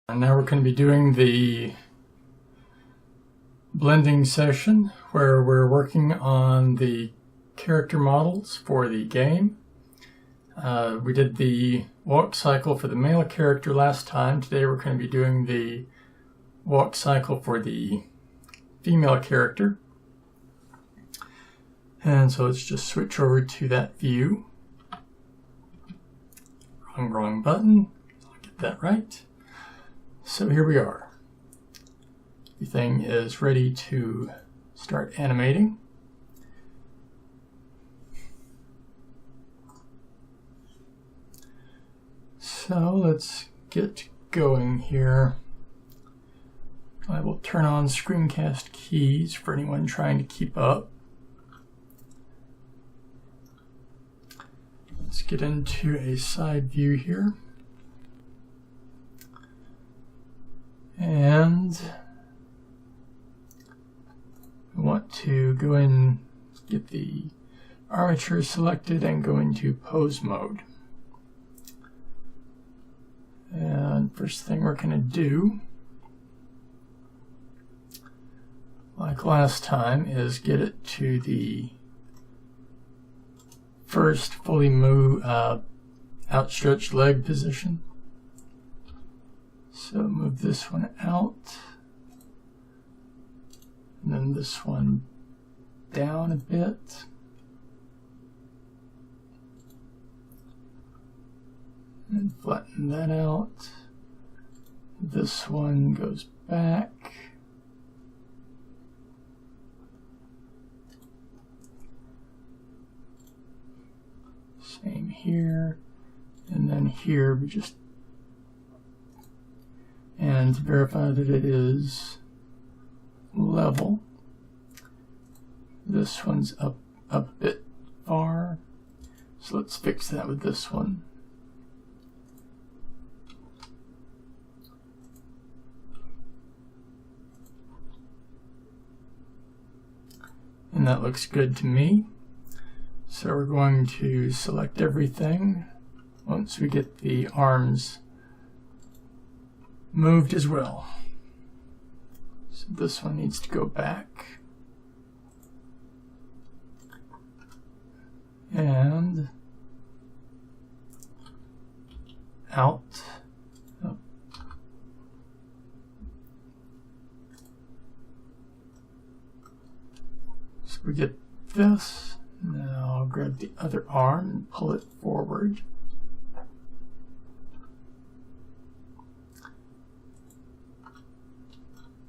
And now we're going to be doing the blending session where we're working on the character models for the game. We did the walk cycle for the male character last time. Today we're going to be doing the walk cycle for the female character. And so let's just switch over to that view. Wrong button. I'll get that right. So here we are. Everything is ready to start animating. So let's get going here. I will turn on screencast keys for anyone trying to keep up. Let's get into a side view here. And we want to go in, get the armature selected and go into pose mode. And first thing we're going to do, like last time, is get it to the first fully outstretched leg position. So move this one out, and then this one down a bit. And flatten that out. This one goes back. Same here. And then here we just and verify that it is level. This one's up a bit far, so let's fix that with this one. And that looks good to me. So we're going to select everything once we get the arms moved as well. So this one needs to go back. And out. Up. So we get this. Now I'll grab the other arm and pull it forward.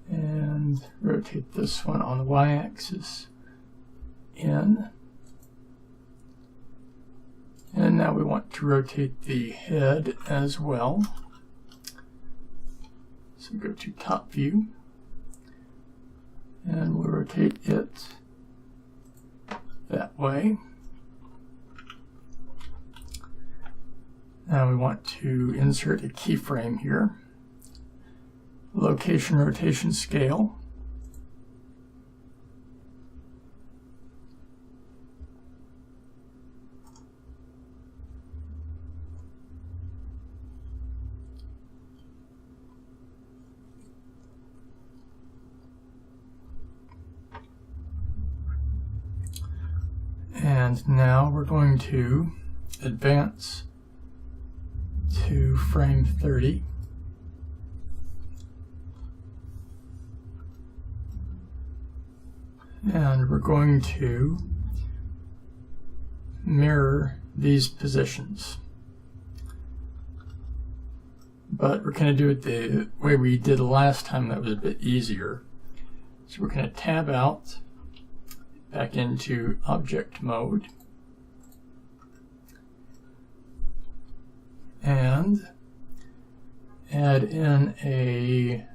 And rotate this one on the y-axis in. And now we want to rotate the head as well. So go to top view, and we'll rotate it that way. Now we want to insert a keyframe here. Location rotation scale. And now we're going to advance to frame 30. And we're going to mirror these positions. But we're going to do it the way we did last time. That was a bit easier. So we're going to tab out, back into object mode, and add in a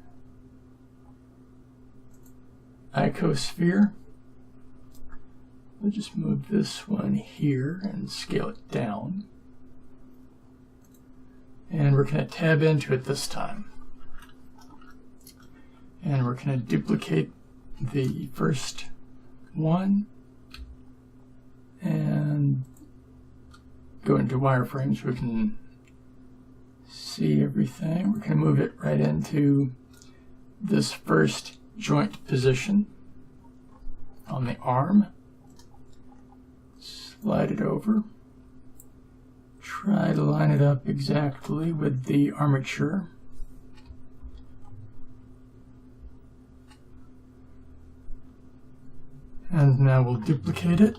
Ecosphere. We'll just move this one here and scale it down. And we're going to tab into it this time. And we're going to duplicate the first one and go into wireframes so we can see everything. We're going to move it right into this first joint position on the arm. Slide it over. Try to line it up exactly with the armature. And now we'll duplicate it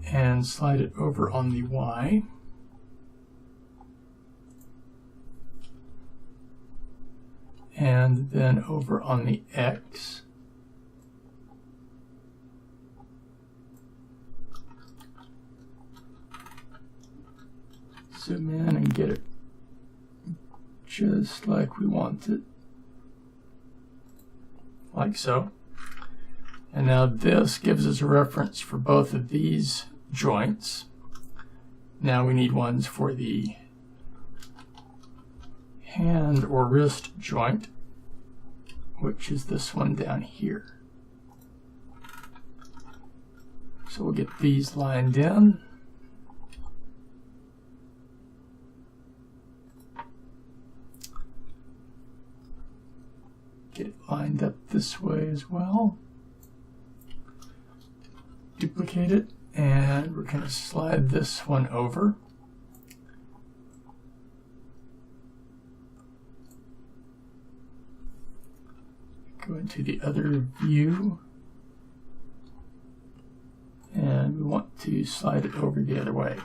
and slide it over on the Y. And then over on the X. Zoom in and get it just like we want it. Like so. And now this gives us a reference for both of these joints. Now we need ones for the hand or wrist joint, which is this one down here. So we'll get these lined in. Get it lined up this way as well. Duplicate it, and we're going to slide this one over. Go into the other view, and we want to slide it over the other way.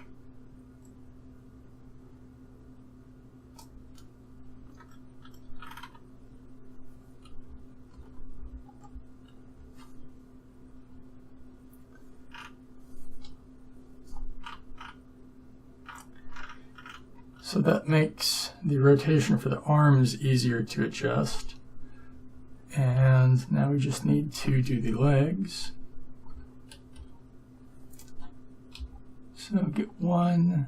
So that makes the rotation for the arms easier to adjust. And now we just need to do the legs. So get one,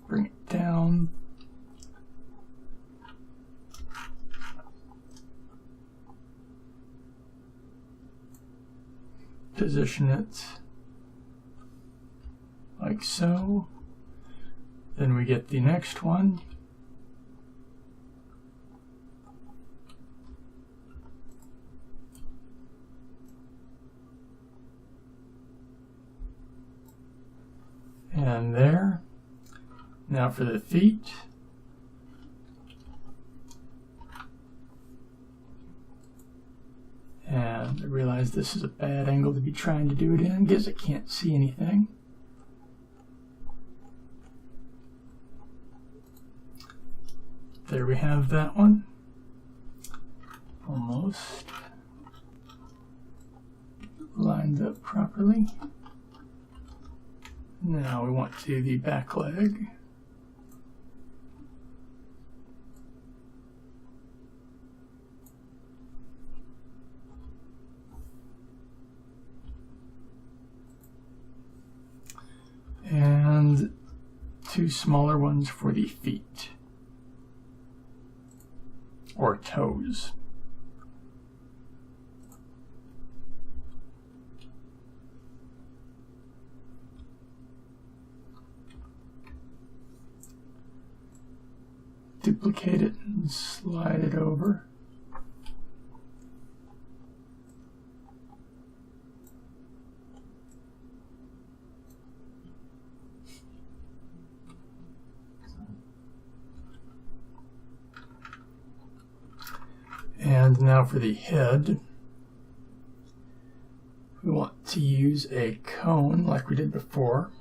bring it down. Position it like so. Then we get the next one. And there. Now for the feet. And I realize this is a bad angle to be trying to do it in because I can't see anything. There we have that one. Almost lined up properly. Now we want to do the back leg. And two smaller ones for the feet. Or toes. Duplicate it and slide it over. And now for the head, we want to use a cone like we did before.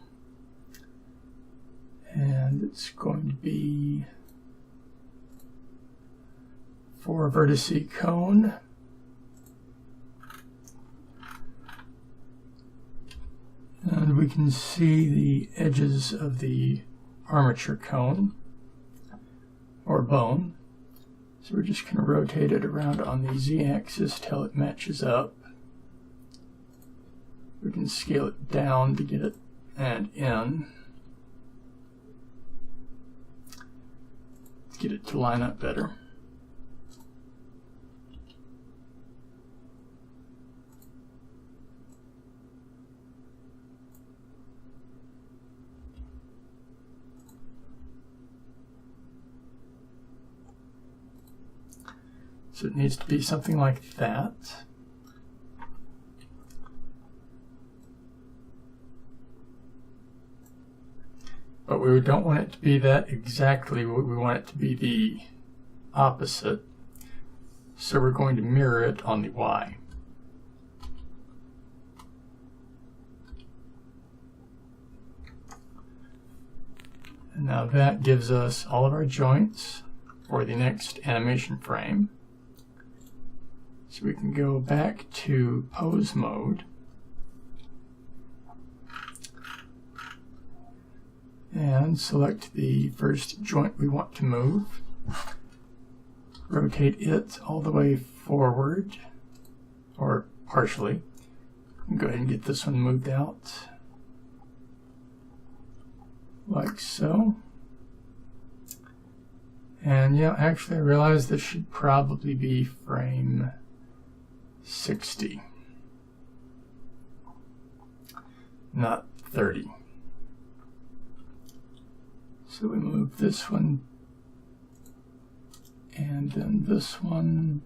And it's going to be 4 vertice cone. And we can see the edges of the armature cone or bone. So we're just going to rotate it around on the z-axis till it matches up. We can scale it down to get it and in. Let's get it to line up better. So it needs to be something like that. But we don't want it to be that exactly. We want it to be the opposite. So we're going to mirror it on the Y. And now that gives us all of our joints for the next animation frame. So we can go back to pose mode and select the first joint we want to move. Rotate it all the way forward, or partially. Go ahead and get this one moved out, like so. And yeah, actually I realized this should probably be frame 60, not 30. So we move this one, and then this one,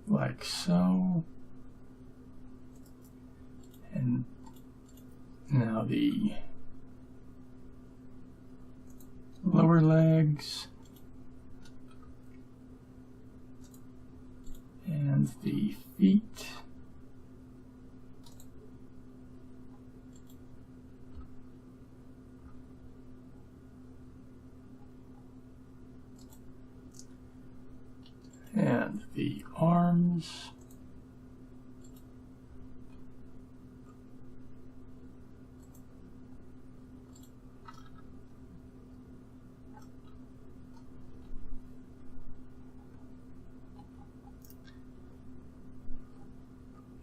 like so. And now the lower legs and the feet. And the arms.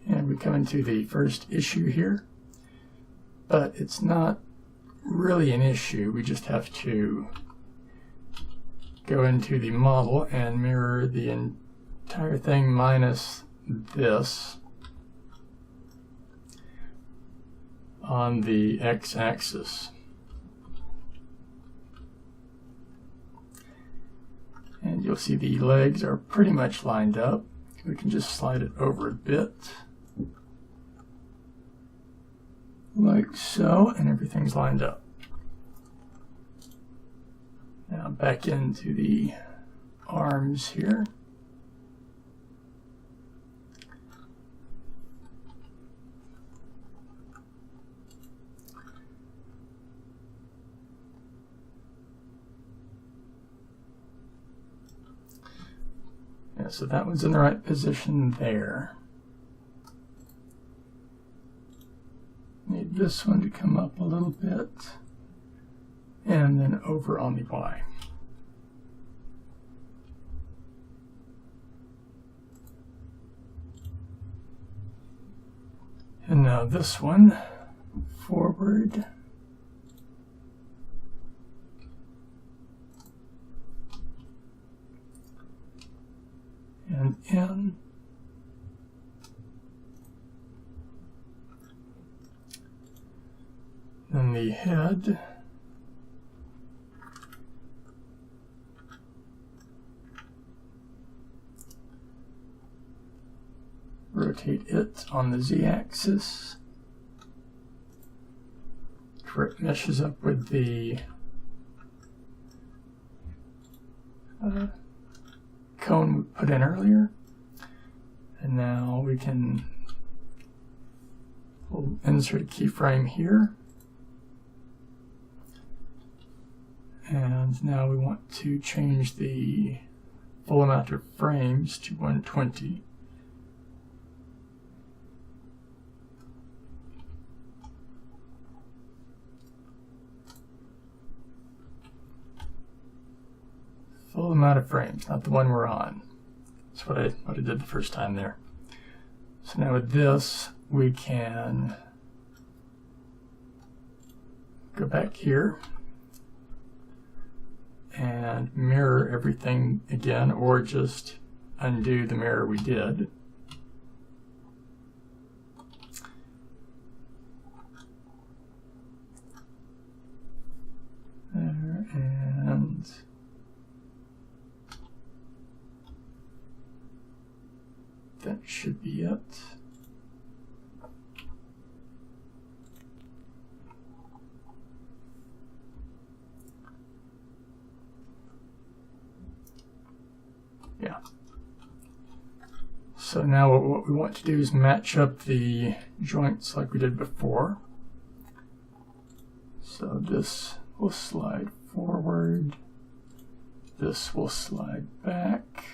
And we come into the first issue here, but it's not really an issue. We just have to go into the model and mirror the entire thing minus this on the x-axis. And you'll see the legs are pretty much lined up. We can just slide it over a bit, like so, and everything's lined up. Now back into the arms here. Yeah, so that one's in the right position there. Need this one to come up a little bit, and then over on the Y. And now this one, forward. And in. Then the head. Rotate it on the z-axis where it meshes up with the cone we put in earlier. And now we can insert a keyframe here. And now we want to change the full amount of frames to 120. Full amount of frames, not the one we're on. That's what I did the first time there. So now with this, we can go back here and mirror everything again, or just undo the mirror we did. There, and that should be it. Yeah. So now what we want to do is match up the joints like we did before. So this will slide forward, this will slide back.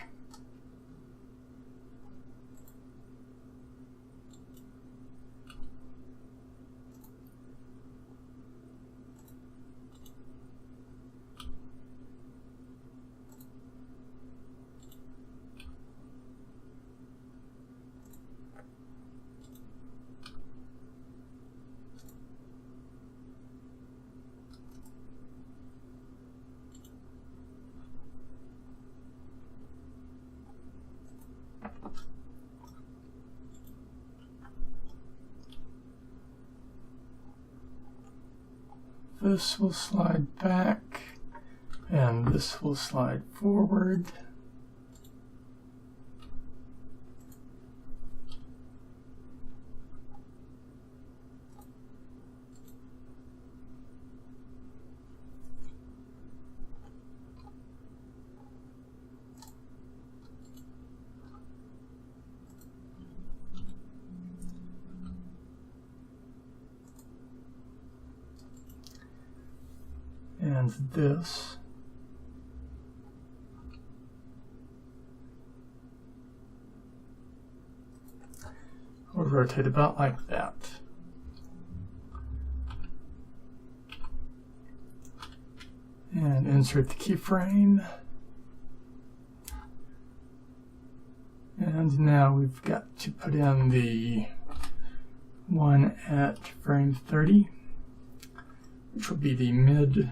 This will slide back, and this will slide forward. And this will rotate about like that. And insert the keyframe. And now we've got to put in the one at frame 30, which will be the mid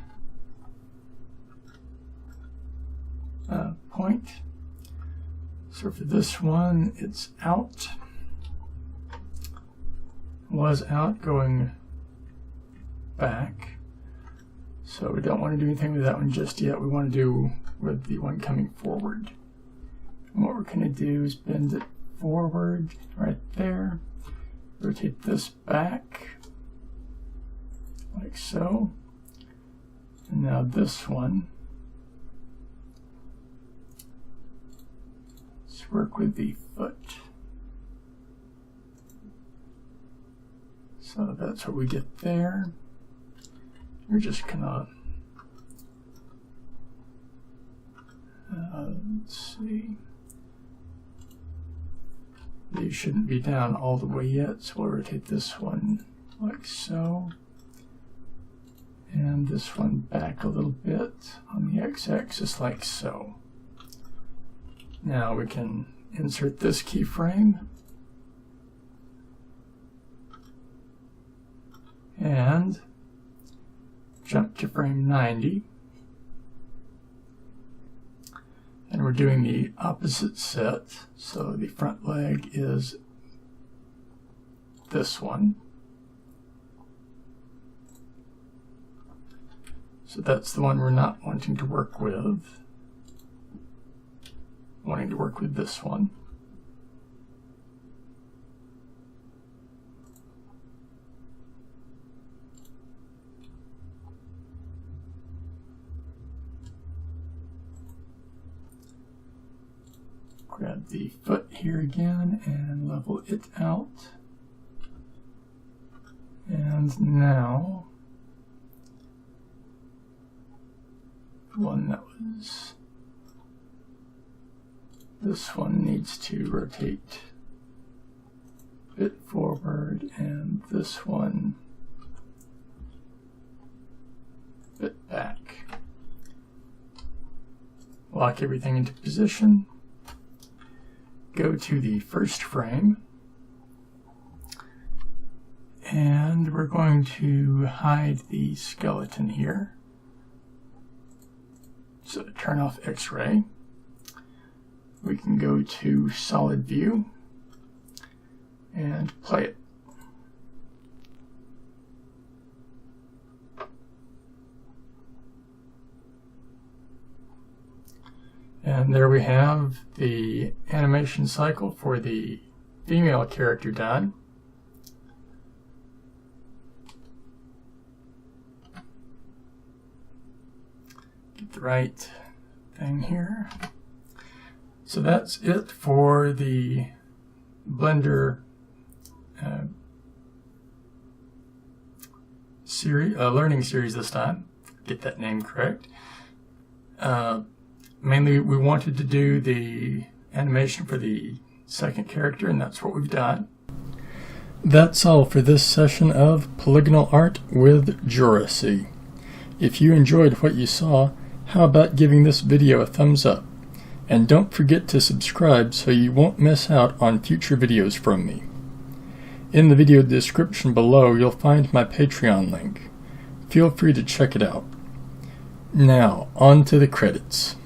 point. So for this one, it's out. Was out going back. So we don't want to do anything with that one just yet. We want to do with the one coming forward. And what we're going to do is bend it forward right there. Rotate this back like so. And now this one. Let's work with the foot. So that's what we get there. We're just gonna let's see. These shouldn't be down all the way yet, so we'll rotate this one like so. And this one back a little bit on the x-axis like so. Now we can insert this keyframe and jump to frame 90. And we're doing the opposite set, so the front leg is this one. So that's the one we're not wanting to work with. Wanting to work with this one. Grab the foot here again and level it out. And now, the one that was, this one needs to rotate a bit forward, and this one a bit back. Lock everything into position. Go to the first frame, and we're going to hide the skeleton here. So turn off X-ray. We can go to solid view and play it. And there we have the animation cycle for the female character done. Get the right thing here. So that's it for the Blender learning series this time. Get that name correct. Mainly we wanted to do the animation for the second character, and that's what we've done. That's all for this session of Polygonal Art with JoRaSe. If you enjoyed what you saw, how about giving this video a thumbs up? And don't forget to subscribe so you won't miss out on future videos from me. In the video description below, you'll find my Patreon link. Feel free to check it out. Now, on to the credits.